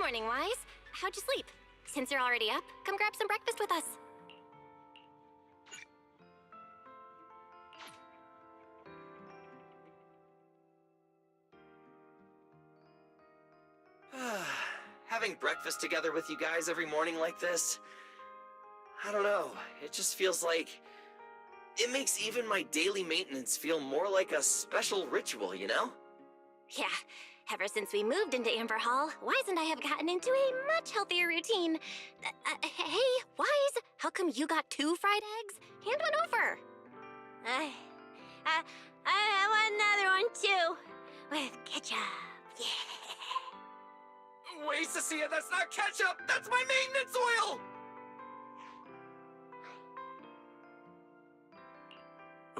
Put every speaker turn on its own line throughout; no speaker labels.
morning, Wise. How'd you sleep? Since you're already up, come grab some breakfast with us.
Having breakfast together with you guys every morning like this, I don't know, it just feels like it makes even my daily maintenance feel more like a special ritual, you know?
Yeah, ever since we moved into Amber Hall, Wise and I have gotten into a much healthier routine. Hey, Wise, how come you got 2 fried eggs? Hand one over.
I want another one too, with ketchup. Yeah.
Wait, Cecilia, that's not ketchup! That's my maintenance oil!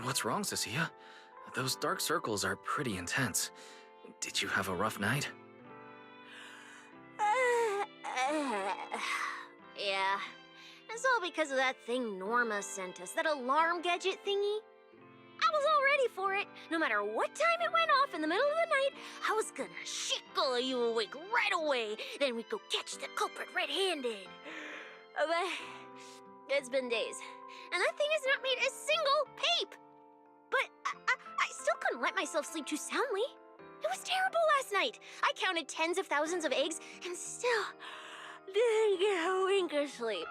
What's wrong, Cecilia? Those dark circles are pretty intense. Did you have a rough night?
Yeah. It's all because of that thing Norma sent us, that alarm gadget thingy. I was all ready for it. No matter what time it went off in the middle of the night, I was gonna shake all of you awake right away. Then we'd go catch the culprit red-handed. But it's been days, and that thing has not made a single peep. But I still couldn't let myself sleep too soundly. It was terrible last night. I counted tens of thousands of eggs and still didn't get a wink of sleep.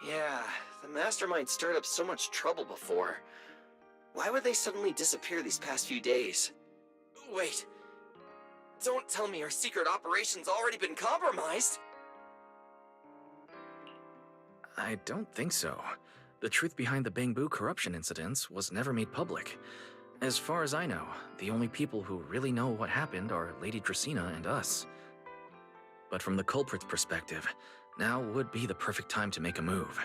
Yeah, the Mastermind stirred up so much trouble before. Why would they suddenly disappear these past few days? Wait, don't tell me our secret operation's already been compromised!
I don't think so. The truth behind the Bangbu corruption incidents was never made public. As far as I know, the only people who really know what happened are Lady Dracaena and us. But from the culprit's perspective, now would be the perfect time to make a move.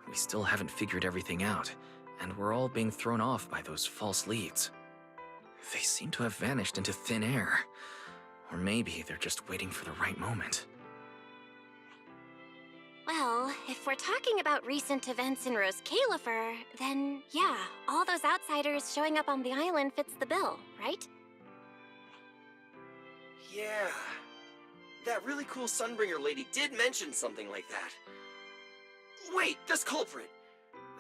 We still haven't figured everything out, and we're all being thrown off by those false leads. They seem to have vanished into thin air. Or maybe they're just waiting for the right moment.
Well, if we're talking about recent events in Rose Califer, then yeah, all those outsiders showing up on the island fits the bill, right?
Yeah. That really cool Sunbringer lady did mention something like that. Wait, this culprit!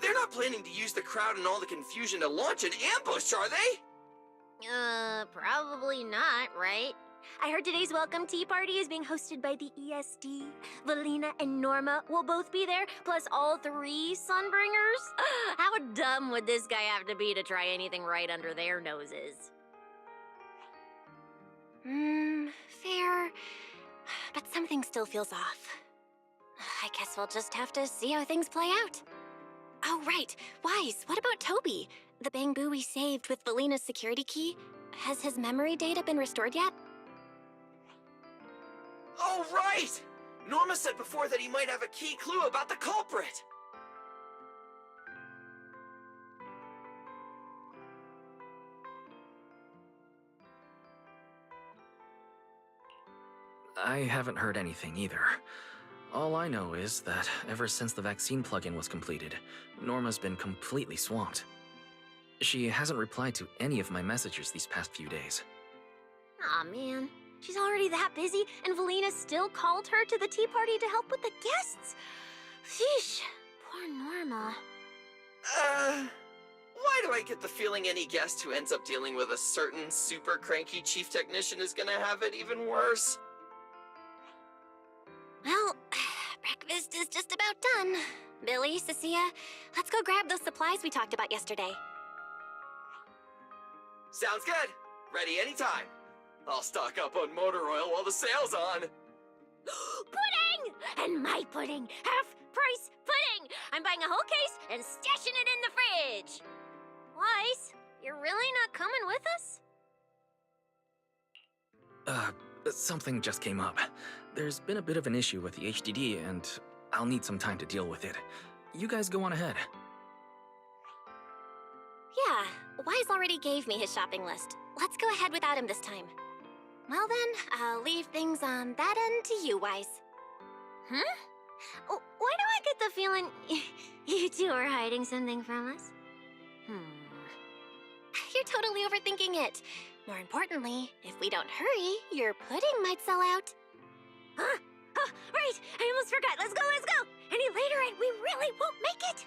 They're not planning to use the crowd and all the confusion to launch an ambush, are they?
Probably not, right? I heard today's welcome tea party is being hosted by the ESD. Valina and Norma will both be there, plus all 3 Sunbringers. How dumb would this guy have to be to try anything right under their noses?
Fair. But something still feels off. I guess we'll just have to see how things play out. Oh, right. Wise, what about Toby? The Bangbu we saved with Valina's security key? Has his memory data been restored yet?
Oh, right! Norma said before that he might have a key clue about the culprit!
I haven't heard anything either. All I know is that ever since the vaccine plugin was completed, Norma's been completely swamped. She hasn't replied to any of my messages these past few days.
Aw, man. She's already that busy, and Valina still called her to the tea party to help with the guests. Sheesh, poor Norma.
Why do I get the feeling any guest who ends up dealing with a certain super cranky chief technician is gonna have it even worse?
Well, breakfast is just about done. Billy, Cecilia, let's go grab those supplies we talked about yesterday.
Sounds good. Ready anytime. I'll stock up on motor oil while the sale's on.
Pudding! And my pudding! Half-price pudding! I'm buying a whole case and stashing it in the fridge! Wise, you're really not coming with us?
Something just came up. There's been a bit of an issue with the HDD, and I'll need some time to deal with it. You guys go on ahead.
Yeah, Wise already gave me his shopping list. Let's go ahead without him this time. Well then, I'll leave things on that end to you, Wise.
Huh? Why do I get the feeling you two are hiding something from us?
You're totally overthinking it. More importantly, if we don't hurry, your pudding might sell out.
Huh? Oh, right! I almost forgot. Let's go, let's go! Any later and we really won't make it!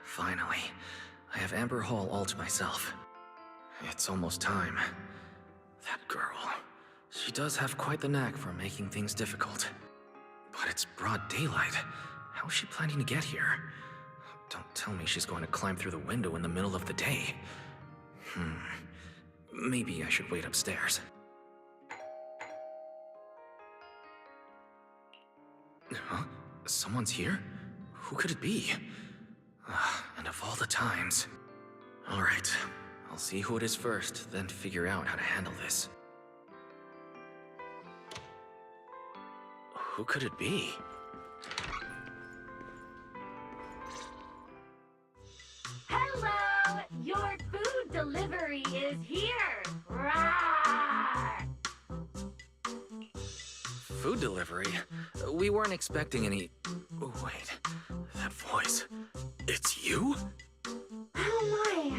Finally, I have Amber Hall all to myself. It's almost time. That girl, she does have quite the knack for making things difficult. But it's broad daylight. How is she planning to get here? Don't tell me she's going to climb through the window in the middle of the day. Maybe I should wait upstairs. Huh? Someone's here? Who could it be? And of all the times... Alright, I'll see who it is first, then figure out how to handle this. Who could it be?
Hello! Your food delivery is here! Rawr!
Food delivery? We weren't expecting any... Oh, wait, that voice... It's you?
Oh my!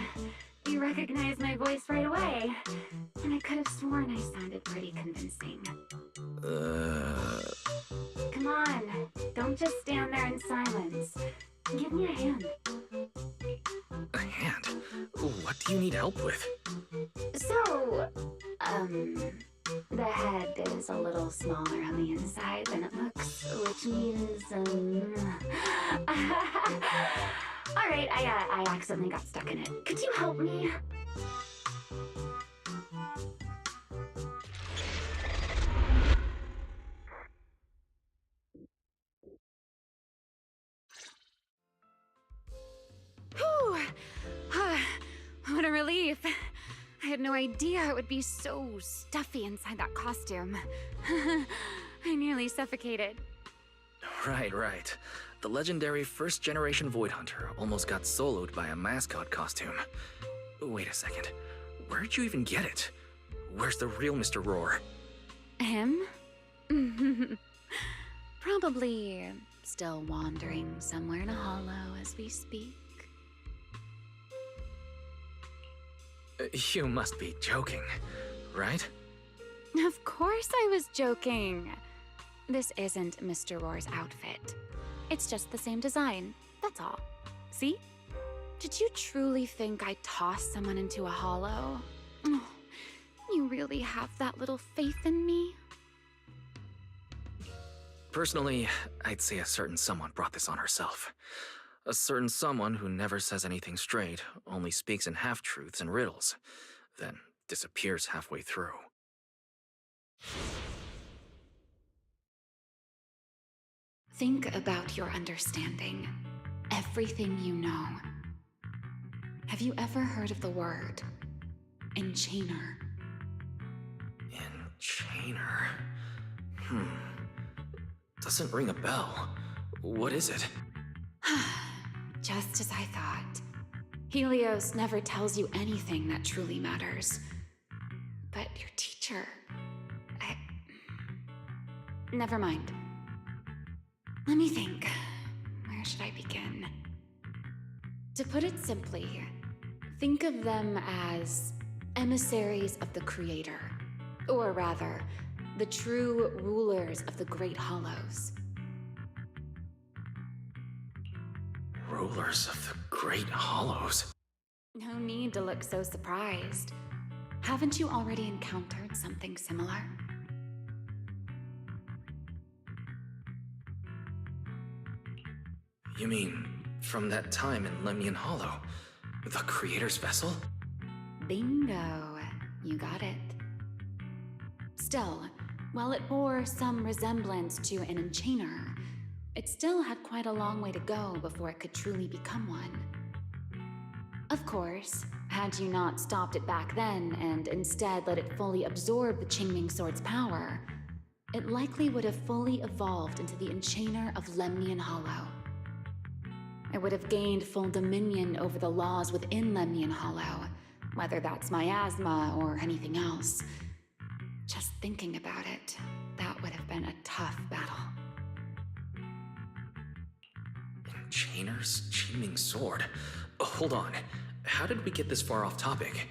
You recognized my voice right away. And I could have sworn I sounded pretty convincing. Come on, don't just stand there in silence. Give me a hand.
A hand? What do you need help with?
So, the head is a little smaller on the inside than it looks, which means, Alright, I accidentally got stuck in it. Could you help me?
Whew! What a relief. I had no idea it would be so stuffy inside that costume. I nearly suffocated.
Right. The legendary first-generation Void Hunter almost got soloed by a mascot costume. Wait a second. Where'd you even get it? Where's the real Mr. Roar?
Him? Probably still wandering somewhere in a hollow as we speak.
You must be joking, right?
Of course I was joking. This isn't Mr. Roar's outfit. It's just the same design, that's all. See? Did you truly think I tossed someone into a hollow? Oh, you really have that little faith in me?
Personally, I'd say a certain someone brought this on herself. A certain someone who never says anything straight, only speaks in half-truths and riddles, then disappears halfway through.
Think about your understanding. Everything you know. Have you ever heard of the word enchainer?
Enchainer? Doesn't ring a bell. What is it?
Just as I thought. Helios never tells you anything that truly matters. But your teacher... Never mind. Let me think. Where should I begin? To put it simply, think of them as emissaries of the Creator. Or rather, the true rulers of the Great Hollows.
Rulers of the Great Hollows?
No need to look so surprised. Haven't you already encountered something similar?
You mean, from that time in Lemnian Hollow? The Creator's vessel?
Bingo. You got it. Still, while it bore some resemblance to an enchainer, it still had quite a long way to go before it could truly become one. Of course, had you not stopped it back then and instead let it fully absorb the Qingming Sword's power, it likely would have fully evolved into the enchainer of Lemnian Hollow. It would have gained full dominion over the laws within Lemnian Hollow, whether that's miasma or anything else. Just thinking about it, that would have been a tough battle.
Enchainer's Qingming Sword? Hold on. how did we get this far off topic?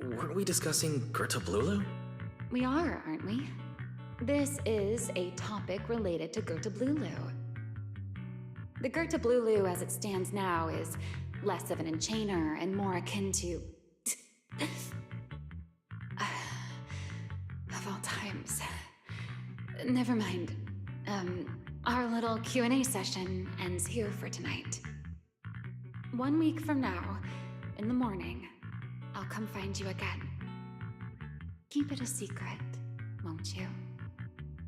Weren't we discussing Gerta Blulu?
We are, aren't we? This is a topic related to Gerta Blulu. The Gerta Blulu as it stands now is less of an enchainer and more akin to... of all times. Never mind. Our little Q&A session ends here for tonight. 1 week from now, in the morning, I'll come find you again. Keep it a secret, won't you?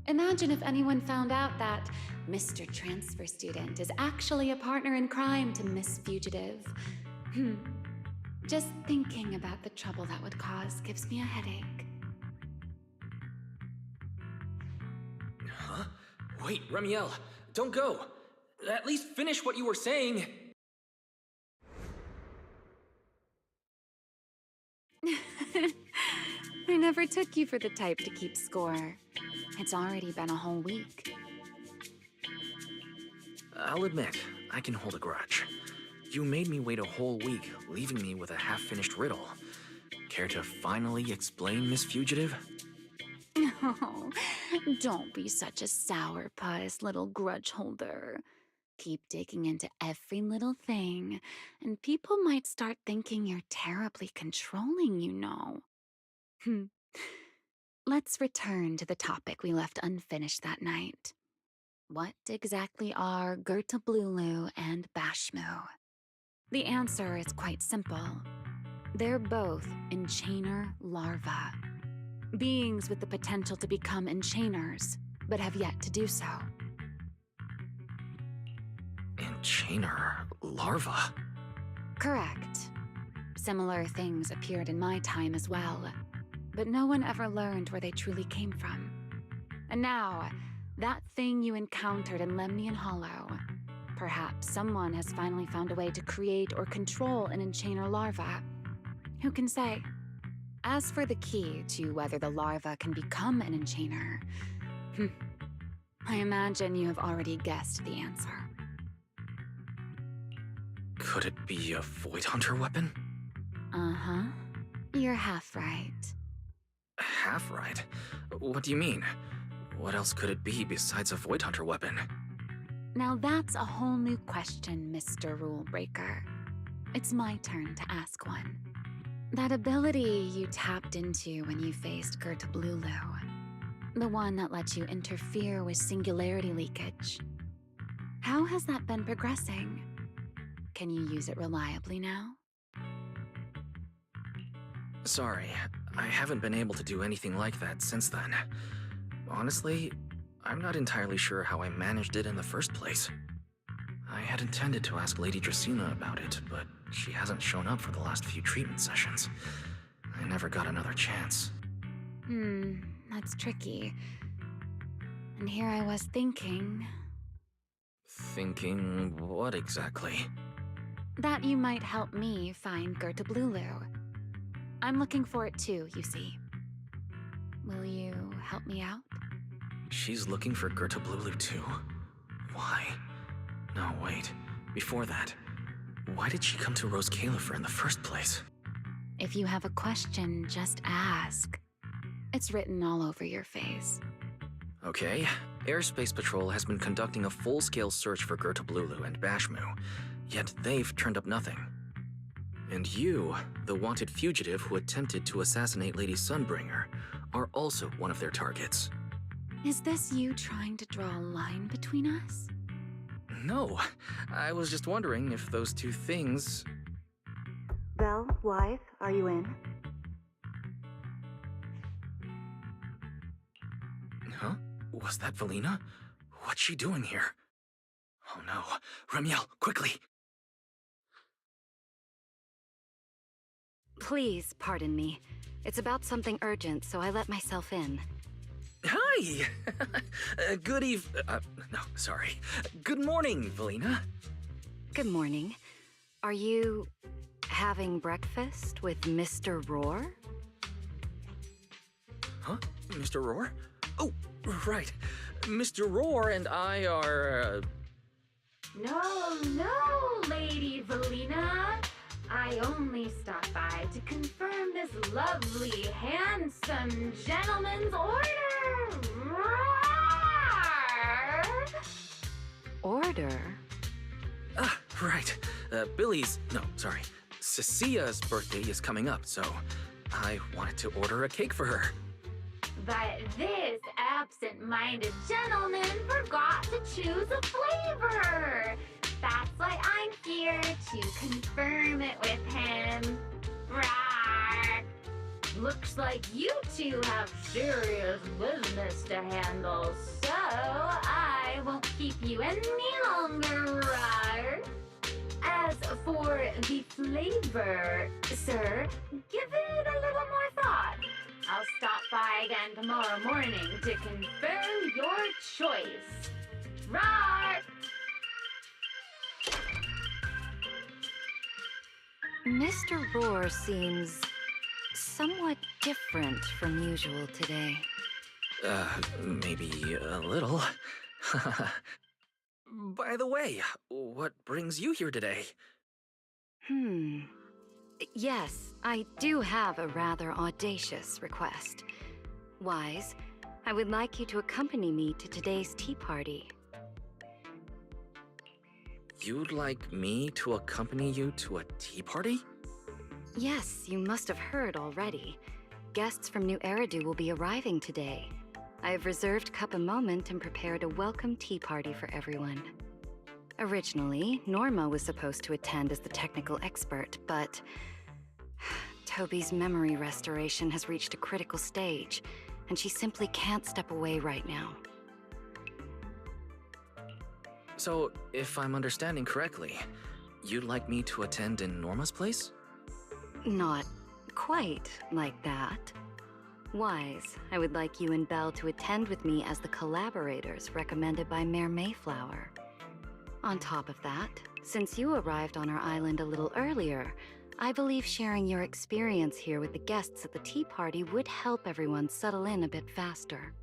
Imagine if anyone found out that Mr. Transfer Student is actually a partner in crime to Miss Fugitive. Just thinking about the trouble that would cause gives me a headache.
Huh? Wait, Remiel, don't go. At least finish what you were saying.
I never took you for the type to keep score. It's already been a whole week.
I'll admit, I can hold a grudge. You made me wait a whole week, leaving me with a half-finished riddle. Care to finally explain, Miss Fugitive?
Oh, don't be such a sourpuss, little grudge holder. Keep digging into every little thing, and people might start thinking you're terribly controlling, you know. Let's return to the topic we left unfinished that night. What exactly are Gerta Blulu and Bashmu? The answer is quite simple. They're both enchainer larvae. Beings with the potential to become enchainers, but have yet to do so.
Enchainer larva?
Correct. Similar things appeared in my time as well, but no one ever learned where they truly came from. And now, that thing you encountered in Lemnian Hollow, perhaps someone has finally found a way to create or control an enchainer larva. Who can say? As for the key to whether the larva can become an enchainer, I imagine you have already guessed the answer.
Could it be a Void Hunter weapon?
Uh-huh. You're half right.
Half right? What do you mean? What else could it be besides a Void Hunter weapon?
Now that's a whole new question, Mr. Rule Breaker. It's my turn to ask one. That ability you tapped into when you faced Gerta Blulu, the one that lets you interfere with singularity leakage, how has that been progressing? Can you use it reliably now?
Sorry, I haven't been able to do anything like that since then. Honestly, I'm not entirely sure how I managed it in the first place. I had intended to ask Lady Dracaena about it, but she hasn't shown up for the last few treatment sessions. I never got another chance.
That's tricky. And here I was thinking...
Thinking what exactly?
that you might help me find Gerta Blulu. I'm looking for it too, you see. Will you help me out?
She's looking for Gerta Blulu too? Why? No, wait. Before that, why did she come to Rose Califer in the first place?
If you have a question, just ask. It's written all over your face.
Okay. Airspace Patrol has been conducting a full-scale search for Gerta Blulu and Bashmu, yet they've turned up nothing. And you, the wanted fugitive who attempted to assassinate Lady Sunbringer, are also one of their targets.
Is this you trying to draw a line between us?
No, I was just wondering if those two things...
Belle, wife, are you in?
Huh? Was that Valina? What's she doing here? Oh no. Remiel, quickly!
Please pardon me. It's about something urgent, so I let myself in.
Hi! Good morning, Valina.
Good morning. Are you having breakfast with Mr. Roar?
Huh? Mr. Roar? Oh, right. Mr. Roar and I are,
No, Lady Valina. I only stopped by to confirm this lovely, handsome gentleman's order.
Order?
Ah, right. Cecia's birthday is coming up, so I wanted to order a cake for her.
But this absent-minded gentleman forgot to choose a flavor. That's why I'm here to confirm it with him. Rawr. Looks like you two have serious business to handle, so I won't keep you any longer, Rawr. As for the flavor, sir, give it a little more thought. I'll stop by again tomorrow morning to confirm your choice. Rawr!
Mr. Roar seems somewhat different from usual today.
Maybe a little. By the way, what brings you here today?
Yes, I do have a rather audacious request. Wise, I would like you to accompany me to today's tea party.
You'd like me to accompany you to a tea party?
Yes, you must have heard already. Guests from New Eridu will be arriving today. I have reserved Cup a Moment and prepared a welcome tea party for everyone. Originally, Norma was supposed to attend as the technical expert, but Toby's memory restoration has reached a critical stage, and she simply can't step away right now.
So, if I'm understanding correctly, you'd like me to attend in Norma's place?
Not quite like that. Wise, I would like you and Belle to attend with me as the collaborators recommended by Mayor Mayflower. On top of that, since you arrived on our island a little earlier, I believe sharing your experience here with the guests at the tea party would help everyone settle in a bit faster.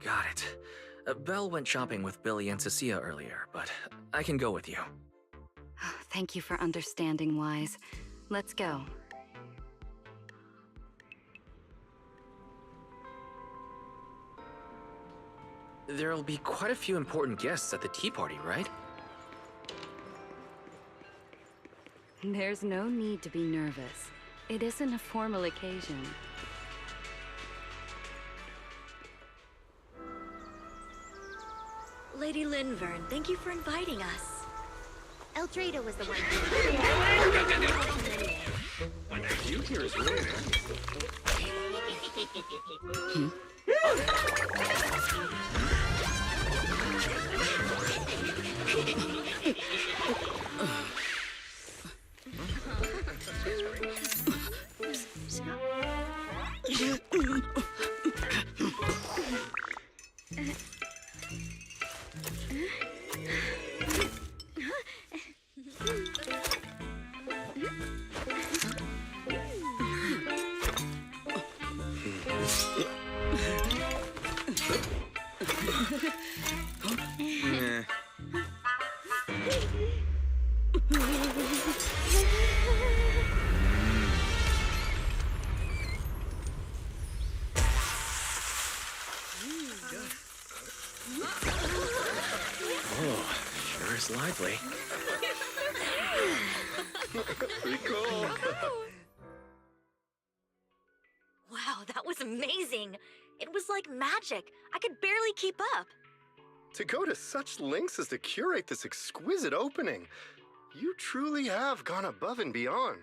Got it. Belle went shopping with Billy and Cecilia earlier, but I can go with you.
Thank you for understanding, Wise. Let's go.
There'll be quite a few important guests at the tea party, right?
There's no need to be nervous. It isn't a formal occasion.
Lady Linvern, thank you for inviting us.
Eldrada was the one
What are you here is really
Lively.
pretty cool.
Wow, that was amazing. It was like magic. I could barely keep up.
To go to such lengths as to curate this exquisite opening, you truly have gone above and beyond.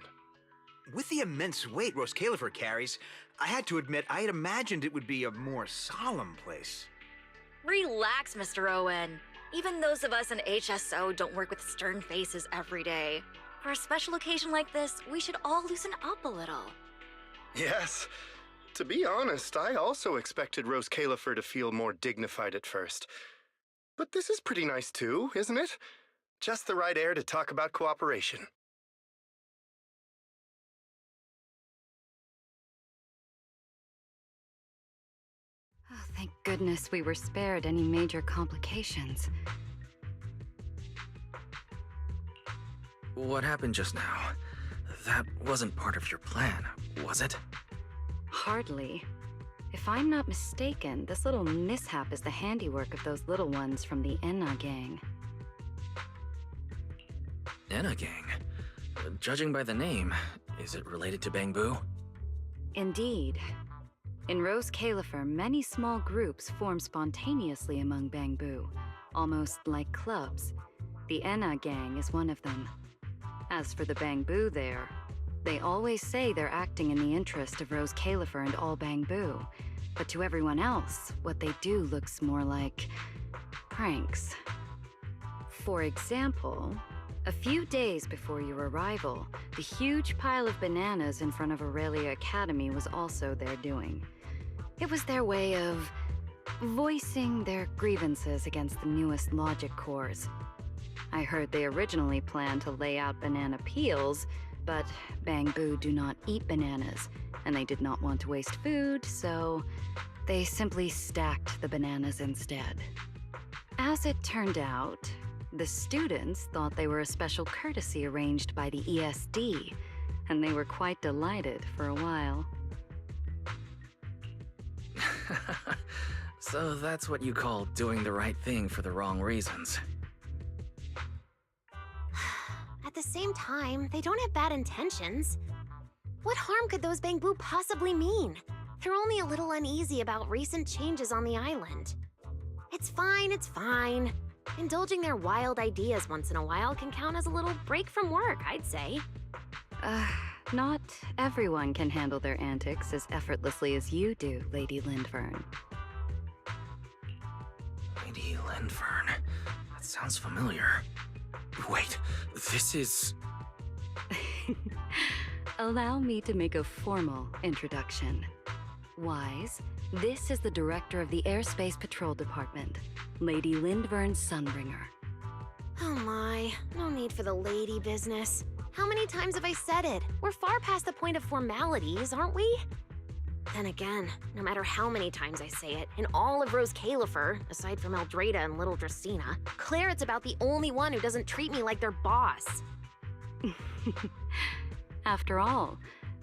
With the immense weight Rose Califer carries, I had to admit I had imagined it would be a more solemn place.
Relax, Mr. Owen. Even those of us in HSO don't work with stern faces every day. For a special occasion like this, we should all loosen up a little.
Yes. To be honest, I also expected Rose Califer to feel more dignified at first. But this is pretty nice too, isn't it? Just the right air to talk about cooperation.
Oh, thank goodness we were spared any major complications.
what happened just now? That wasn't part of your plan, was it?
Hardly. If I'm not mistaken, this little mishap is the handiwork of those little ones from the Enna gang.
Enna gang? Judging by the name, is it related to Bangbu?
Indeed. In Rose Califer, many small groups form spontaneously among Bangbu, almost like clubs. The Enna gang is one of them. As for the Bangbu there, they always say they're acting in the interest of Rose Califer and all Bangbu, but to everyone else, what they do looks more like pranks. For example, a few days before your arrival, the huge pile of bananas in front of Aurelia Academy was also their doing. It was their way of voicing their grievances against the newest logic cores. I heard they originally planned to lay out banana peels, but Bangbu do not eat bananas, and they did not want to waste food, so they simply stacked the bananas instead. As it turned out, the students thought they were a special courtesy arranged by the ESD, and they were quite delighted for a while.
So that's what you call doing the right thing for the wrong reasons.
At the same time, they don't have bad intentions. What harm could those Bangbu possibly mean? They're only a little uneasy about recent changes on the island. It's fine, it's fine. Indulging their wild ideas once in a while can count as a little break from work, I'd say.
Not everyone can handle their antics as effortlessly as you do, Lady Lindvern.
Lady Lindvern? That sounds familiar. Wait, this is...
Allow me to make a formal introduction. Wise, this is the director of the Airspace Patrol Department, Lady Lindvern Sunbringer.
Oh my, no need for the lady business. How many times have I said it? We're far past the point of formalities, aren't we? Then again, no matter how many times I say it, in all of Rose Califer, aside from Eldrada and little Dracena, Clarette's about the only one who doesn't treat me like their boss.
After all,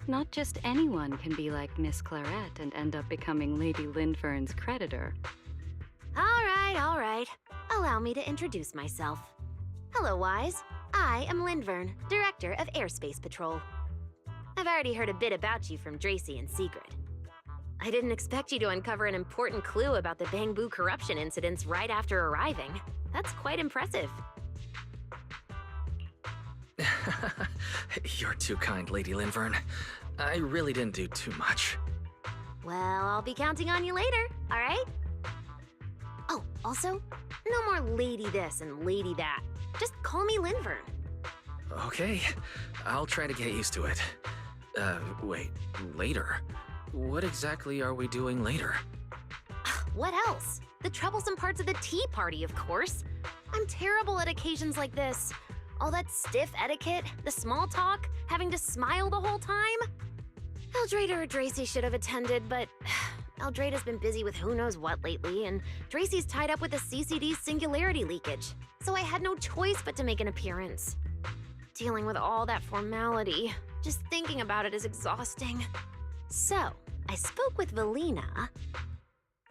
not just anyone can be like Miss Clarette and end up becoming Lady Lindvern's creditor.
All right. Allow me to introduce myself. Hello, Wise. I am Lindvern, Director of Airspace Patrol. I've already heard a bit about you from Dracy in secret. I didn't expect you to uncover an important clue about the Bangbu corruption incidents right after arriving. That's quite impressive.
You're too kind, Lady Lindvern. I really didn't do too much.
Well, I'll be counting on you later, all right? Oh, also, no more lady this and lady that. Just call me Lindvern.
Okay, I'll try to get used to it. Wait, later? What exactly are we doing later?
What else? The troublesome parts of the tea party, of course. I'm terrible at occasions like this. All that stiff etiquette, the small talk, having to smile the whole time. Eldrada or Dracy should have attended, but Eldrada's been busy with who knows what lately, and Dracy's tied up with the CCD's singularity leakage, so I had no choice but to make an appearance. Dealing with all that formality, just thinking about it is exhausting. So, I spoke with Valina.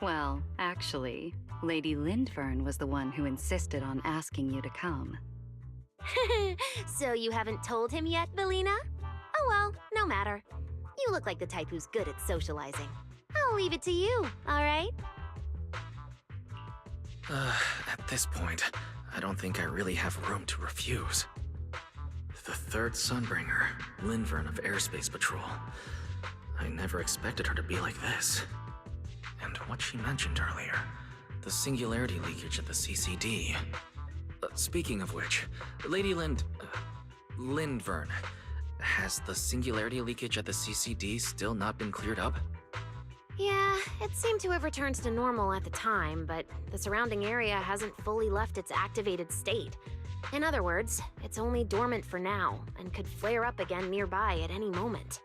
Well, actually, Lady Lindvern was the one who insisted on asking you to come.
So you haven't told him yet, Valina? Oh well, no matter. You look like the type who's good at socializing. I'll leave it to you, all right?
At this point, I don't think I really have room to refuse. The third Sunbringer, Lindvern of Airspace Patrol. I never expected her to be like this. And what she mentioned earlier, the singularity leakage at the CCD. Speaking of which, Lady Lindvern, has the singularity leakage at the CCD still not been cleared up?
Yeah, it seemed to have returned to normal at the time, but the surrounding area hasn't fully left its activated state. In other words, it's only dormant for now, and could flare up again nearby at any moment.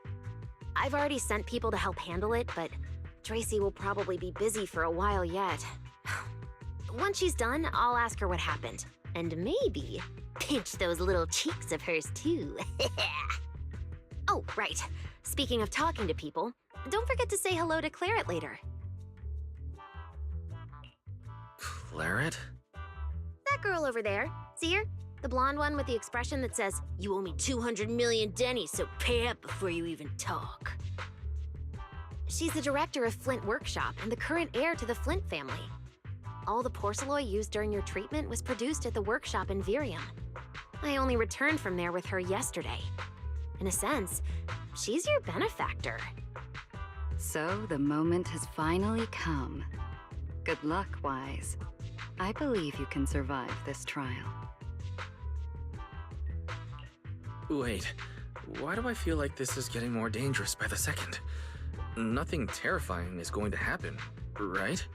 I've already sent people to help handle it, but Dracy will probably be busy for a while yet. Once she's done, I'll ask her what happened.
And maybe pinch those little cheeks of hers too. Oh, right. Speaking of talking to people, don't forget to say hello to Claret later.
Claret?
That girl over there. See her? The blonde one with the expression that says, "You owe me 200 million denny, so pay up before you even talk." She's the director of Flint Workshop and the current heir to the Flint family. All the porcelain used during your treatment was produced at the workshop in Virium. I only returned from there with her yesterday. In a sense, she's your benefactor.
So the moment has finally come. Good luck, Wise. I believe you can survive this trial.
Wait, why do I feel like this is getting more dangerous by the second? Nothing terrifying is going to happen, right?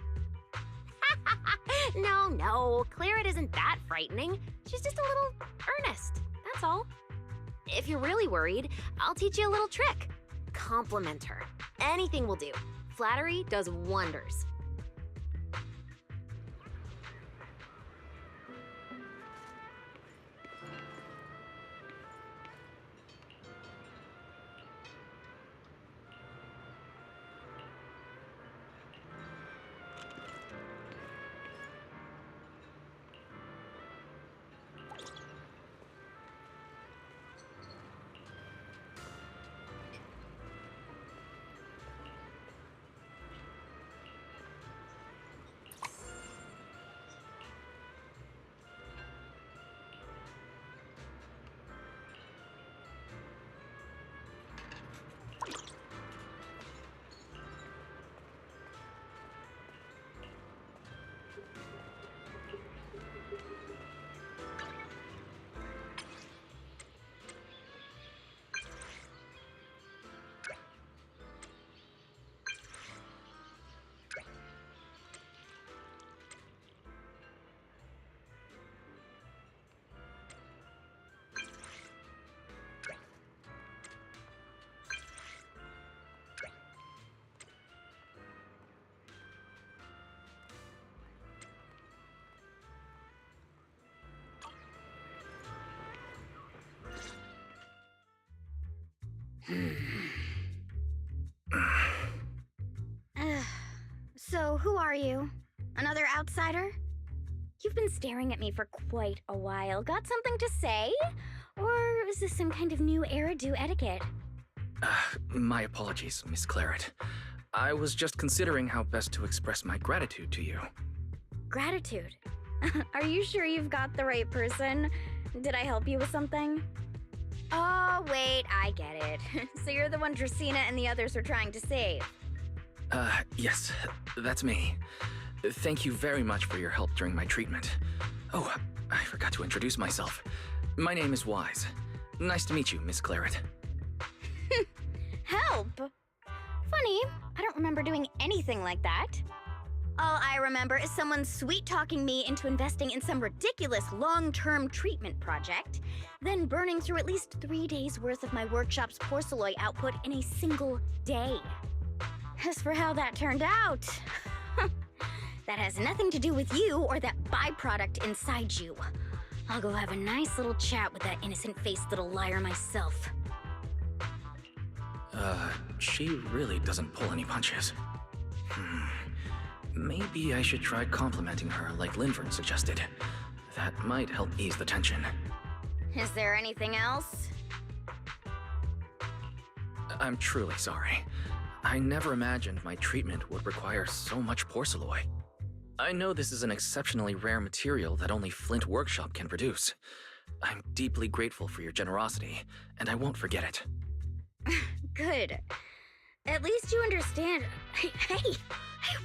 No, Claret isn't that frightening. She's just a little earnest, that's all. If you're really worried, I'll teach you a little trick. Compliment her. Anything will do. Flattery does wonders.
So, who are you? Another outsider? You've been staring at me for quite a while. Got something to say? Or is this some kind of new Eridu etiquette?
My apologies, Miss Claret. I was just considering how best to express my gratitude to you.
Gratitude? Are you sure you've got the right person? Did I help you with something? Oh, wait, I get it. So you're the one Dracaena and the others are trying to save.
Yes, that's me. Thank you very much for your help during my treatment. Oh, I forgot to introduce myself. My name is Wise. Nice to meet you, Miss Claret.
Help? Funny, I don't remember doing anything like that. All I remember is someone sweet-talking me into investing in some ridiculous long-term treatment project, then burning through at least 3 days' worth of my workshop's porcelain output in a single day. As for how that turned out, that has nothing to do with you or that byproduct inside you. I'll go have a nice little chat with that innocent-faced little liar myself.
She really doesn't pull any punches. Maybe I should try complimenting her like Linford suggested. That might help ease the tension.
Is there anything else?
I'm truly sorry. I never imagined my treatment would require so much porcelain. I know this is an exceptionally rare material that only Flint Workshop can produce. I'm deeply grateful for your generosity, and I won't forget it.
Good. At least you understand. Hey,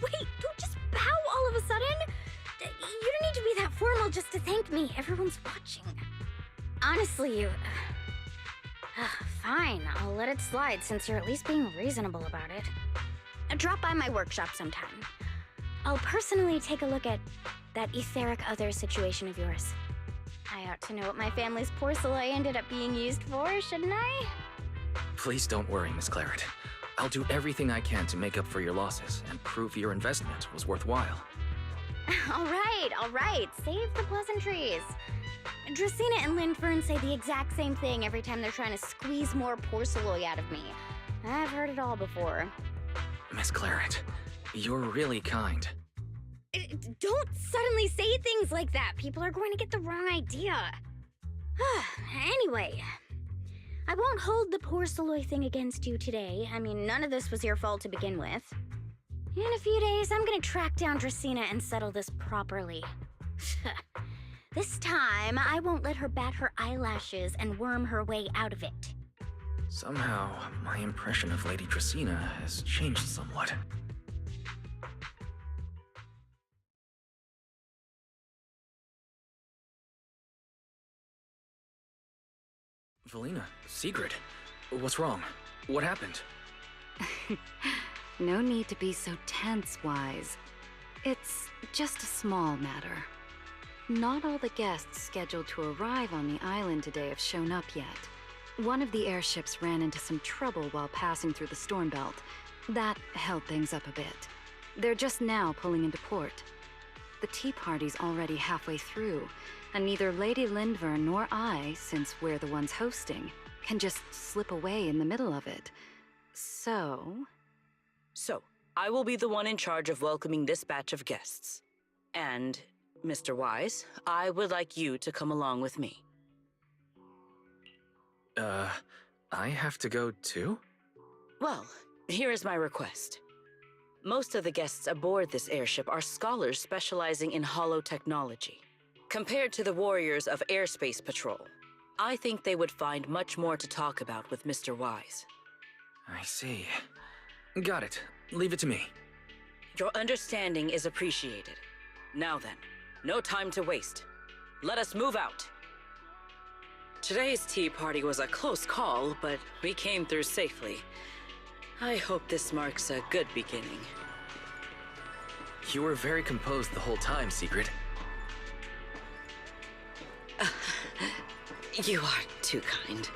wait, don't just bow all of a sudden. You don't need to be that formal just to thank me. Everyone's watching. Honestly, you... Fine, I'll let it slide since you're at least being reasonable about it. Drop by my workshop sometime. I'll personally take a look at that etheric other situation of yours. I ought to know what my family's porcelain ended up being used for, shouldn't I?
Please don't worry, Miss Claret. I'll do everything I can to make up for your losses and prove your investment was worthwhile.
All right. Save the pleasantries. Dracena and Lindfern say the exact same thing every time they're trying to squeeze more porceloy out of me. I've heard it all before.
Miss Claret, you're really kind.
Don't suddenly say things like that. People are going to get the wrong idea. Anyway, I won't hold the porceloy thing against you today. I mean, none of this was your fault to begin with. In a few days, I'm gonna track down Dracena and settle this properly. This time, I won't let her bat her eyelashes and worm her way out of it.
Somehow, my impression of Lady Dracena has changed somewhat. Valina, Sigrid, what's wrong? What happened?
No need to be so tense, Wise. It's just a small matter. Not all the guests scheduled to arrive on the island today have shown up yet. One of the airships ran into some trouble while passing through the storm belt. That held things up a bit. They're just now pulling into port. The tea party's already halfway through, and neither Lady Lindvern nor I, since we're the ones hosting, can just slip away in the middle of it. So,
I will be the one in charge of welcoming this batch of guests. And, Mr. Wise, I would like you to come along with me.
I have to go too?
Well, here is my request. Most of the guests aboard this airship are scholars specializing in holo technology. Compared to the warriors of Airspace Patrol, I think they would find much more to talk about with Mr. Wise.
I see. Got it. Leave it to me.
Your understanding is appreciated. Now then, no time to waste. Let us move out. Today's tea party was a close call, but we came through safely. I hope this marks a good beginning.
You were very composed the whole time, Sigrid.
You are too kind.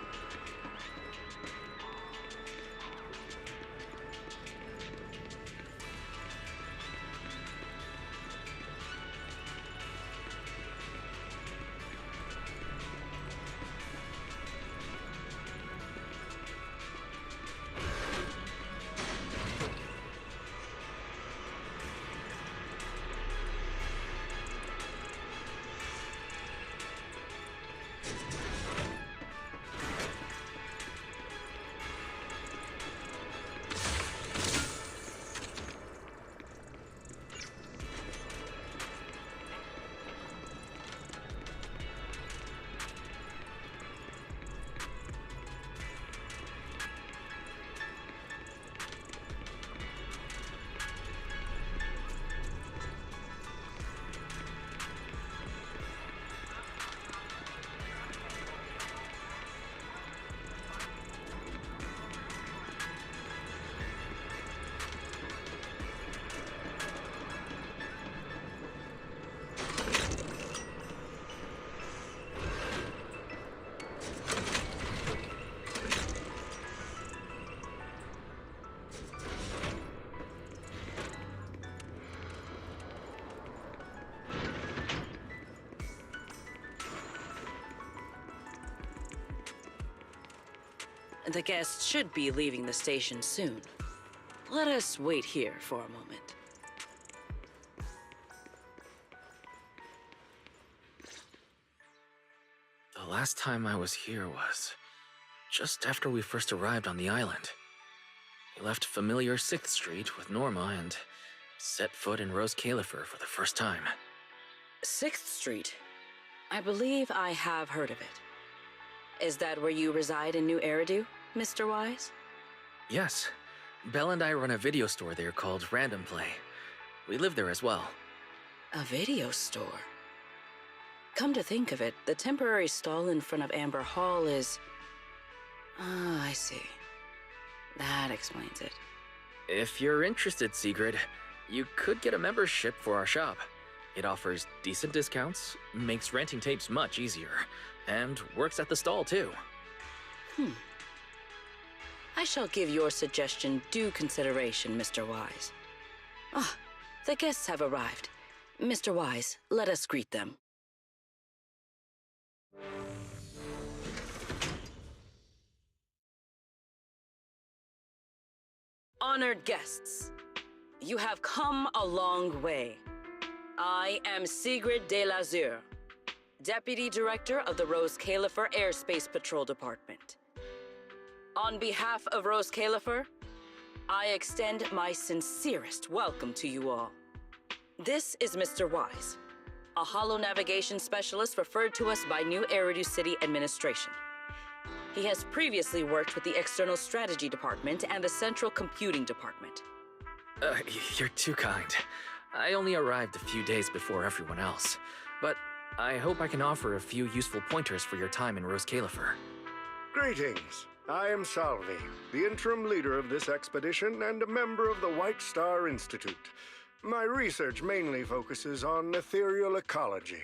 The guests should be leaving the station soon. Let us wait here for a moment.
The last time I was here was just after we first arrived on the island. We left familiar 6th Street with Norma and set foot in Rose Califer for the first time.
6th Street? I believe I have heard of it. Is that where you reside in New Eridu, Mr. Wise?
Yes. Belle and I run a video store there called Random Play. We live there as well.
A video store? Come to think of it, the temporary stall in front of Amber Hall is... Ah, I see. That explains it.
If you're interested, Sigrid, you could get a membership for our shop. It offers decent discounts, makes renting tapes much easier, and works at the stall too.
I shall give your suggestion due consideration, Mr. Wise. Ah, the guests have arrived. Mr. Wise, let us greet them. Honored guests, you have come a long way. I am Sigrid de Lazure, Deputy Director of the Rose Califer Airspace Patrol Department. On behalf of Rose Califer, I extend my sincerest welcome to you all. This is Mr. Wise, a holo navigation specialist referred to us by New Eridu City Administration. He has previously worked with the External Strategy Department and the Central Computing Department.
You're too kind. I only arrived a few days before everyone else, but I hope I can offer a few useful pointers for your time in Rose Califer.
Greetings. I am Salvi, the interim leader of this expedition and a member of the White Star Institute. My research mainly focuses on ethereal ecology.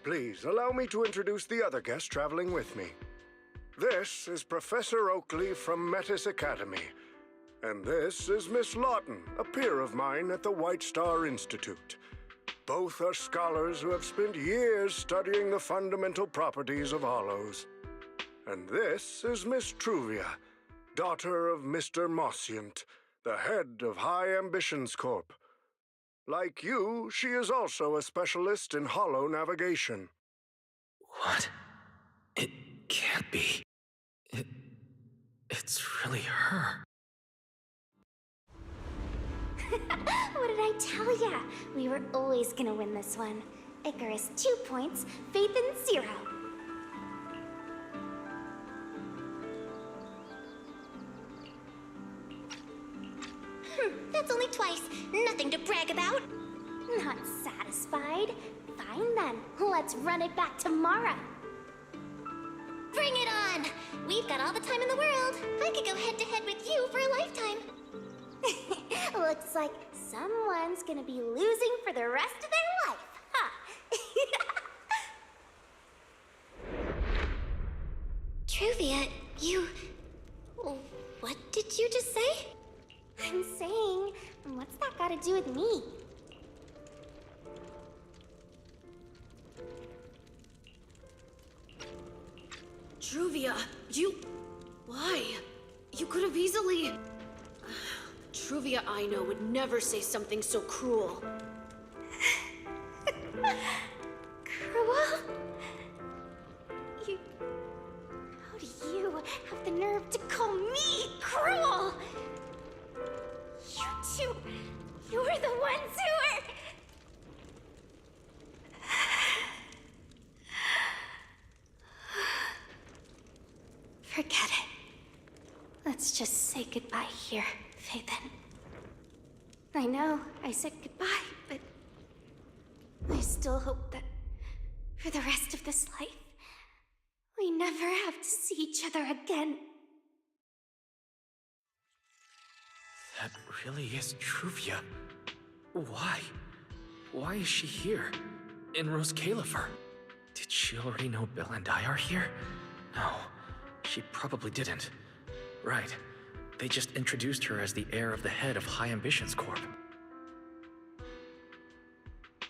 Please allow me to introduce the other guest traveling with me. This is Professor Oakley from Metis Academy. And this is Miss Lawton, a peer of mine at the White Star Institute. Both are scholars who have spent years studying the fundamental properties of hollows. And this is Miss Truvia, daughter of Mr. Mossient, the head of High Ambitions Corp. Like you, she is also a specialist in holo navigation.
What? It can't be. It's really her.
What did I tell ya? We were always gonna win this one. Icarus 2 points, Phaethon 0. That's only twice. Nothing to brag about. Not satisfied? Fine then. Let's run it back tomorrow. Bring it on! We've got all the time in the world. I could go head-to-head with you for a lifetime. Looks like someone's gonna be losing for the rest of their life, huh? Truvia, you... What did you just say? I'm saying, what's that got to do with me?
Truvia, you... Why? You could have easily... Truvia I know would never say something so cruel.
Cruel? You... How do you have the nerve to call me cruel? You two... You're the ones who are... Forget it. Let's just say goodbye here, Phaethon. I know I said goodbye, but I still hope that for the rest of this life, we never have to see each other again.
That really is Truvia. Why? Why is she here? In Rose Califer? Did she already know Bill and I are here? No, she probably didn't. Right. They just introduced her as the heir of the head of High Ambitions Corp.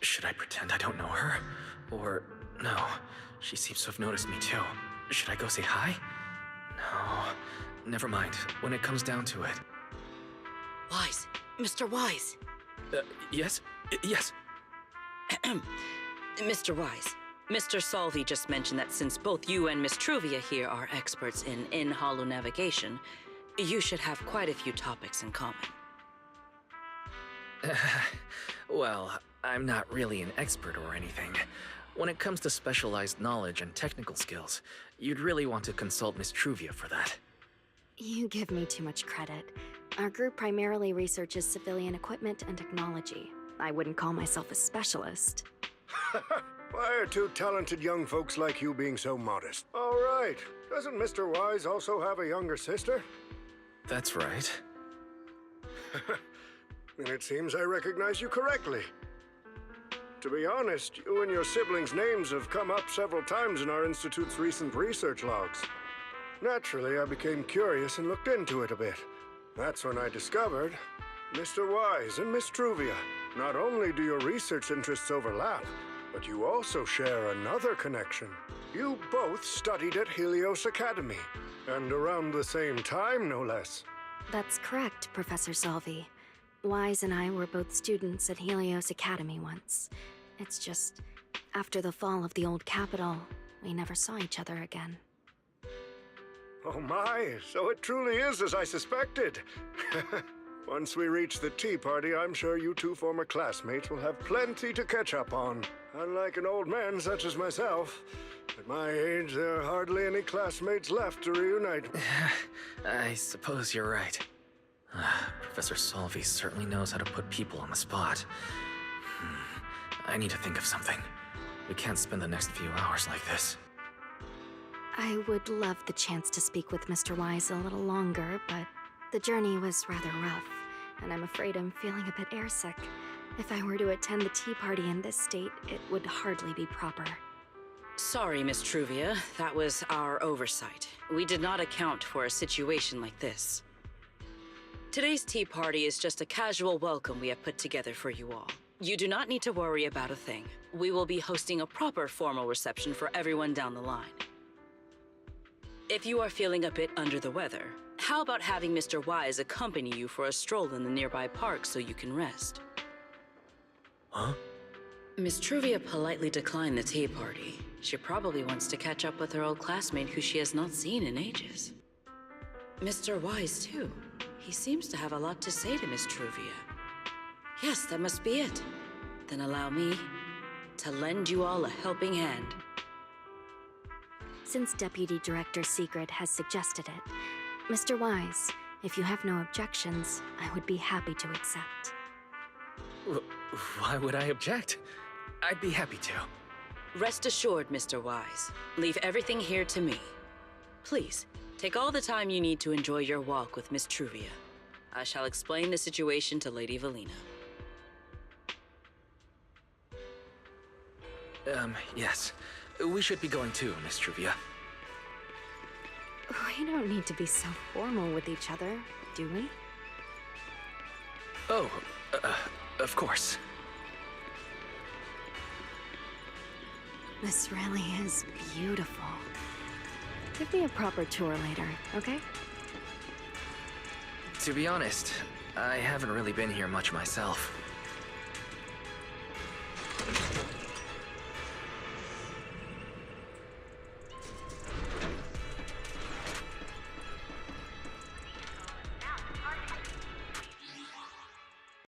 Should I pretend I don't know her? Or, no, she seems to have noticed me too. Should I go say hi? No, never mind, when it comes down to it.
Wise, Mr. Wise.
Yes? Yes.
Mr. Wise, Mr. Salvi just mentioned that since both you and Miss Truvia here are experts in holo navigation, you should have quite a few topics in common.
Well, I'm not really an expert or anything. When it comes to specialized knowledge and technical skills, you'd really want to consult Miss Truvia for that.
You give me too much credit. Our group primarily researches civilian equipment and technology. I wouldn't call myself a specialist.
Why are two talented young folks like you being so modest? All right. Doesn't Mr. Wise also have a younger sister?
That's right.
Then it seems I recognize you correctly. To be honest, you and your siblings' names have come up several times in our Institute's recent research logs. Naturally, I became curious and looked into it a bit. That's when I discovered Mr. Wise and Miss Truvia. Not only do your research interests overlap, but you also share another connection. You both studied at Helios Academy, and around the same time, no less.
That's correct, Professor Salvi. Wise and I were both students at Helios Academy once. It's just, after the fall of the old capital, we never saw each other again.
Oh my, so it truly is as I suspected. Once we reach the tea party, I'm sure you two former classmates will have plenty to catch up on. Unlike an old man such as myself, at my age, there are hardly any classmates left to reunite.
I suppose you're right. Professor Salvi certainly knows how to put people on the spot. I need to think of something. We can't spend the next few hours like this.
I would love the chance to speak with Mr. Wise a little longer, but the journey was rather rough, and I'm afraid I'm feeling a bit airsick. If I were to attend the tea party in this state, it would hardly be proper.
Sorry, Miss Truvia. That was our oversight. We did not account for a situation like this. Today's tea party is just a casual welcome we have put together for you all. You do not need to worry about a thing. We will be hosting a proper formal reception for everyone down the line. If you are feeling a bit under the weather, how about having Mr. Wise accompany you for a stroll in the nearby park so you can rest?
Huh?
Miss Truvia politely declined the tea party. She probably wants to catch up with her old classmate who she has not seen in ages. Mr. Wise, too. He seems to have a lot to say to Miss Truvia. Yes, that must be it. Then allow me to lend you all a helping hand.
Since Deputy Director Secret has suggested it, Mr. Wise, if you have no objections, I would be happy to accept.
Why would I object? I'd be happy to.
Rest assured, Mr. Wise. Leave everything here to me. Please, take all the time you need to enjoy your walk with Miss Truvia. I shall explain the situation to Lady Valina.
Yes. We should be going too, Miss Truvia.
We don't need to be so formal with each other, do we?
Oh, of course.
This really is beautiful. Give me a proper tour later, okay?
To be honest, I haven't really been here much myself.